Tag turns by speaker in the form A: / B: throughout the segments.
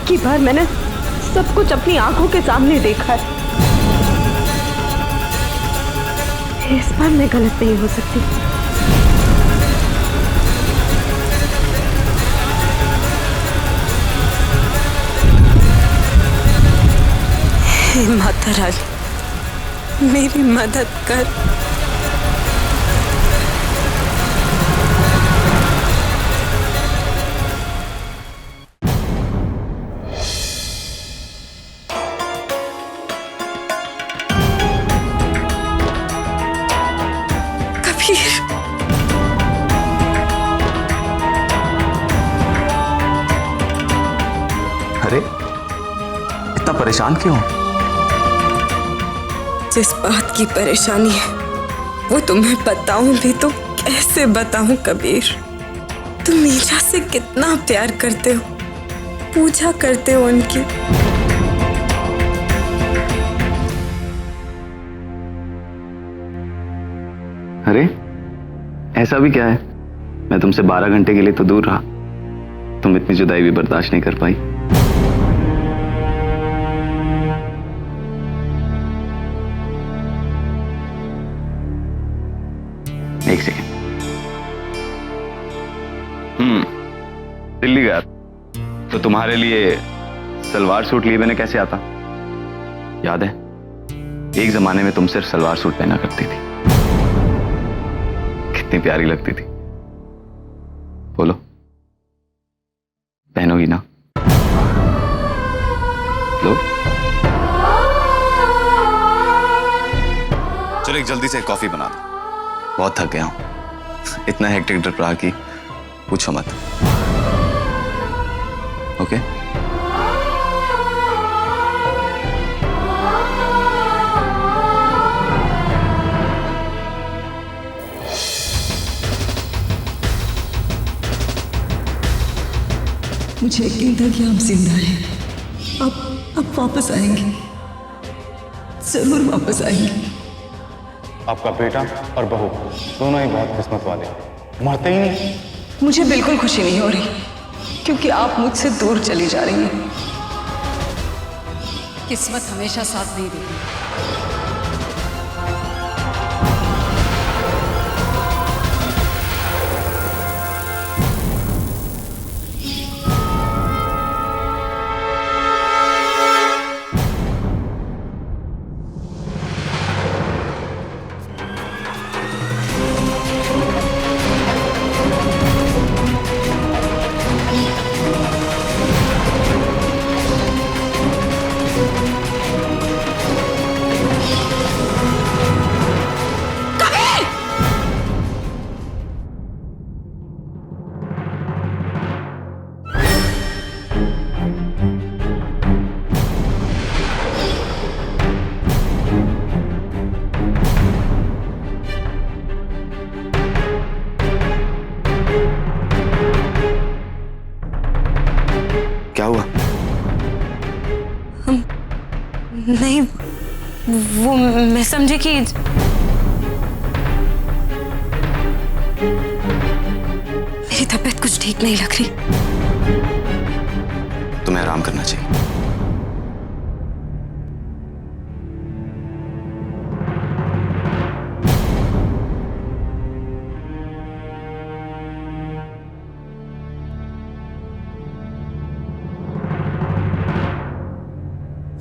A: की बार मैंने सब कुछ अपनी आंखों के सामने देखा है। इस बार मैं गलत नहीं हो सकती।
B: हे माता रानी, मेरी मदद कर। कबीर,
C: अरे इतना परेशान क्यों?
B: जिस बात की परेशानी है वो तुम्हें बताऊं भी तो कैसे बताऊं कबीर। तुम मीरा से कितना प्यार करते हो, पूजा करते हो उनकी।
C: अरे ऐसा भी क्या है, मैं तुमसे 12 घंटे के लिए तो दूर रहा, तुम इतनी जुदाई भी बर्दाश्त नहीं कर पाई। एक सेकेंड। दिल्ली गया तो तुम्हारे लिए सलवार सूट लिए मैंने कैसे आता, याद है? एक जमाने में तुम सिर्फ सलवार सूट पहना करती थी, कितनी प्यारी लगती थी। बोलो, पहनोगी ना? लो। चलो एक जल्दी से कॉफी बना दो, बहुत थक गया हूं। इतना हेक्टिक ट्रिप रहा कि पूछो मत। ओके?
D: मुझे यकीन था कि आप जिंदा हैं। आप वापस आएंगे, जरूर वापस आएंगे।
E: आपका बेटा और बहू दोनों ही बहुत किस्मत वाले, मरते ही नहीं।
D: मुझे बिल्कुल खुशी नहीं हो रही क्योंकि आप मुझसे दूर चली जा रही हैं।
F: किस्मत हमेशा साथ नहीं देती।
C: क्या हुआ?
B: नहीं, वो मैं समझी कि मेरी तबीयत कुछ ठीक नहीं लग रही।
C: तुम्हें आराम करना चाहिए।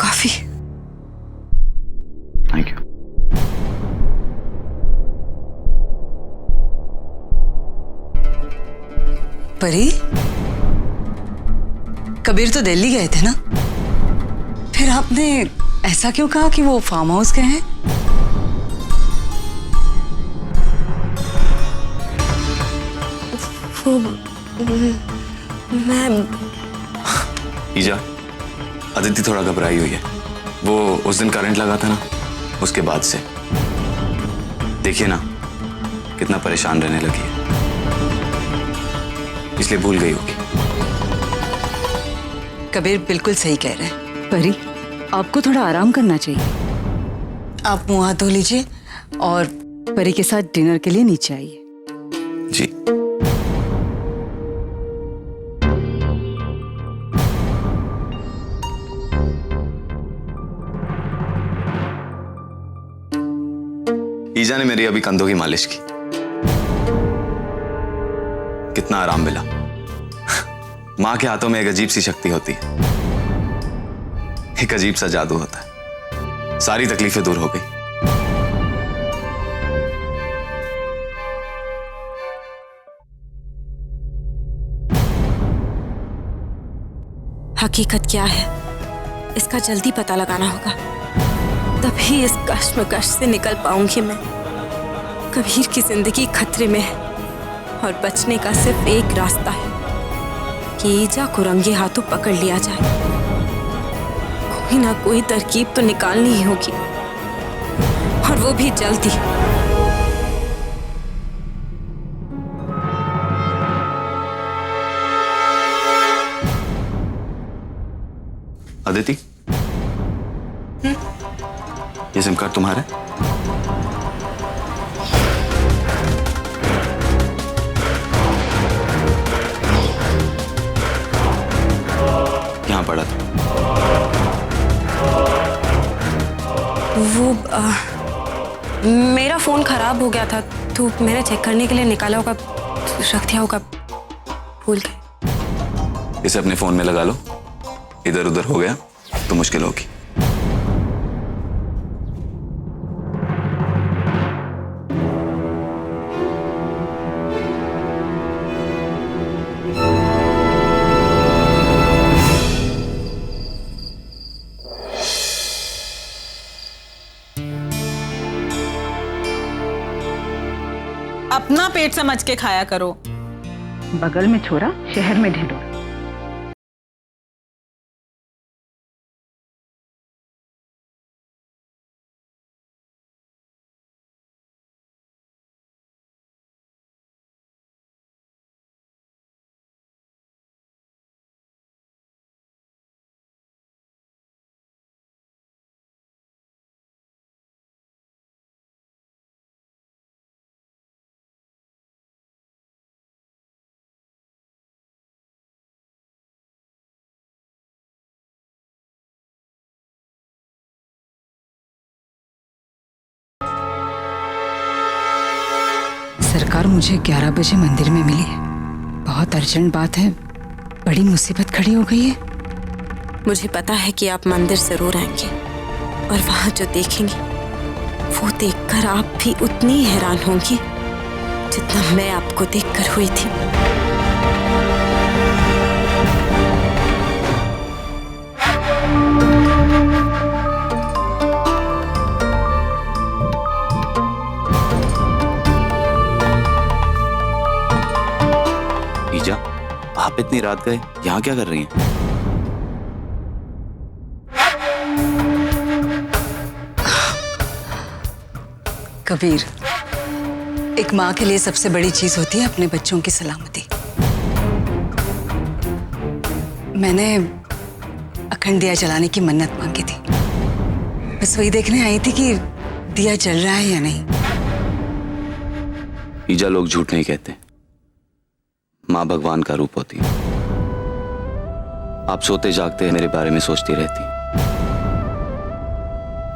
B: कॉफी।
C: Thank you.
D: परी, कबीर तो दिल्ली गए थे ना, फिर आपने ऐसा क्यों कहा कि वो फार्म हाउस गए हैं?
B: वो मैं
C: ईजा, अदिति थोड़ा घबराई हुई है। वो उस दिन करंट लगा था ना, उसके बाद से देखिए ना कितना परेशान रहने लगी है, इसलिए भूल गई होगी।
D: कबीर बिल्कुल सही कह रहे हैं।
F: परी, आपको थोड़ा आराम करना चाहिए।
D: आप मुंह हाथ धो लीजिए और
F: परी के साथ डिनर के लिए नीचे आइए।
C: जी। ईजा ने मेरी अभी कंधों की मालिश की। कितना आराम मिला। माँ के हाथों में एक अजीब सी शक्ति होती है, एक अजीब सा जादू होता है। सारी तकलीफें दूर हो गई।
B: हकीकत क्या है इसका जल्दी पता लगाना होगा, तभी इस कश्मकश से निकल पाऊंगी मैं। कबीर की जिंदगी खतरे में है और बचने का सिर्फ एक रास्ता है कि ईजा को रंगे हाथों पकड़ लिया जाए। कोई ना कोई तरकीब तो निकालनी ही होगी, और वो भी जल्दी।
C: अदिति, ये सिम कार्ड तुम्हारा है? यहाँ पड़ा था।
B: वो मेरा फोन खराब हो गया था तो मैंने चेक करने के लिए निकाला होगा, रख दिया होगा, भूल गए।
C: इसे अपने फोन में लगा लो, इधर उधर हो गया तो मुश्किल होगी।
G: अपना पेट समझ के खाया करो।
A: बगल में छोरा, शहर में ढिंढोरा।
F: सरकार मुझे 11 बजे मंदिर में मिली है। बहुत अर्जेंट बात है, बड़ी मुसीबत खड़ी हो गई है।
B: मुझे पता है कि आप मंदिर जरूर आएंगे और वहां जो देखेंगी वो देखकर आप भी उतनी ही हैरान होंगी जितना मैं आपको देखकर हुई थी।
C: ईजा, आप इतनी रात गए, यहाँ क्या कर रही हैं?
F: कबीर, एक माँ के लिए सबसे बड़ी चीज होती है अपने बच्चों की सलामती। मैंने अखंड दिया जलाने की मन्नत मांगी थी, बस वही देखने आई थी कि दिया जल रहा है या नहीं।
C: ईजा, लोग झूठ नहीं कहते। माँ भगवान का रूप होती है। आप सोते जागते मेरे बारे में सोचती रहती,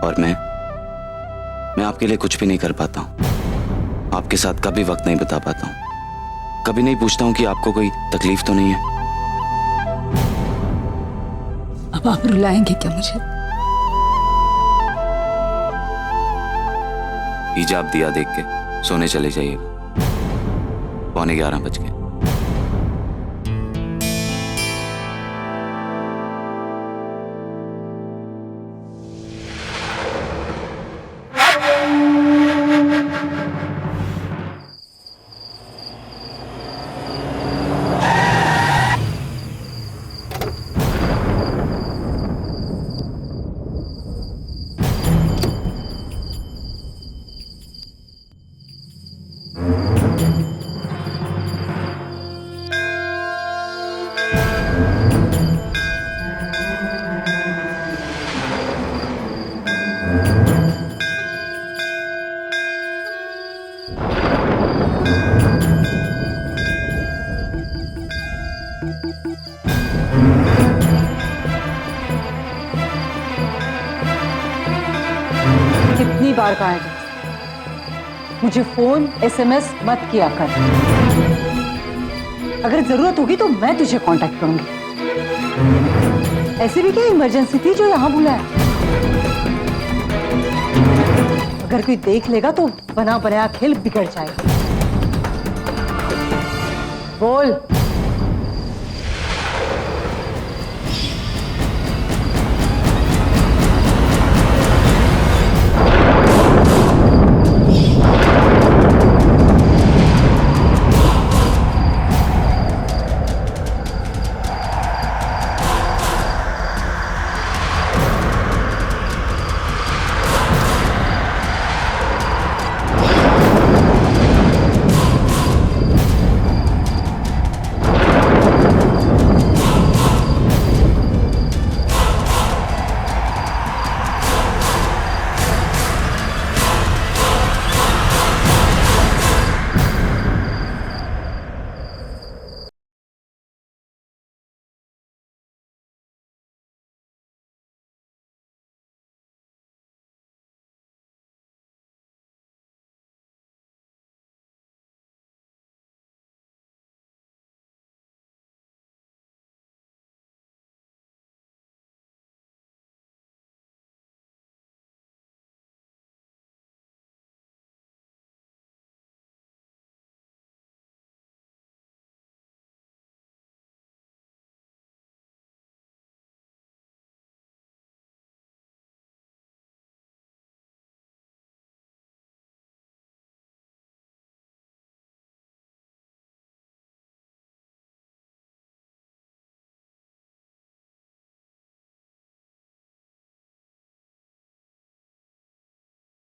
C: और मैं आपके लिए कुछ भी नहीं कर पाता हूँ। आपके साथ कभी वक्त नहीं बिता पाता हूँ। कभी नहीं पूछता हूँ कि आपको कोई तकलीफ तो नहीं है।
F: अब आप रुलाएंगे क्या मुझे?
C: ईजा, आप दिया देख के सोने चले जाइएगा। 11:15 बज गए।
F: कितनी बार कहा है
H: मुझे फोन SMS मत किया कर। अगर जरूरत होगी तो मैं तुझे कांटेक्ट करूंगी। ऐसे भी क्या इमरजेंसी थी जो यहाँ बुलाया? अगर कोई देख लेगा तो बना बनाया खेल बिगड़ जाएगा। बोल।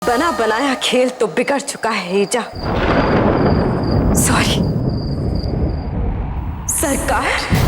B: बना बनाया खेल तो बिगड़ चुका है ईजा। सॉरी सरकार।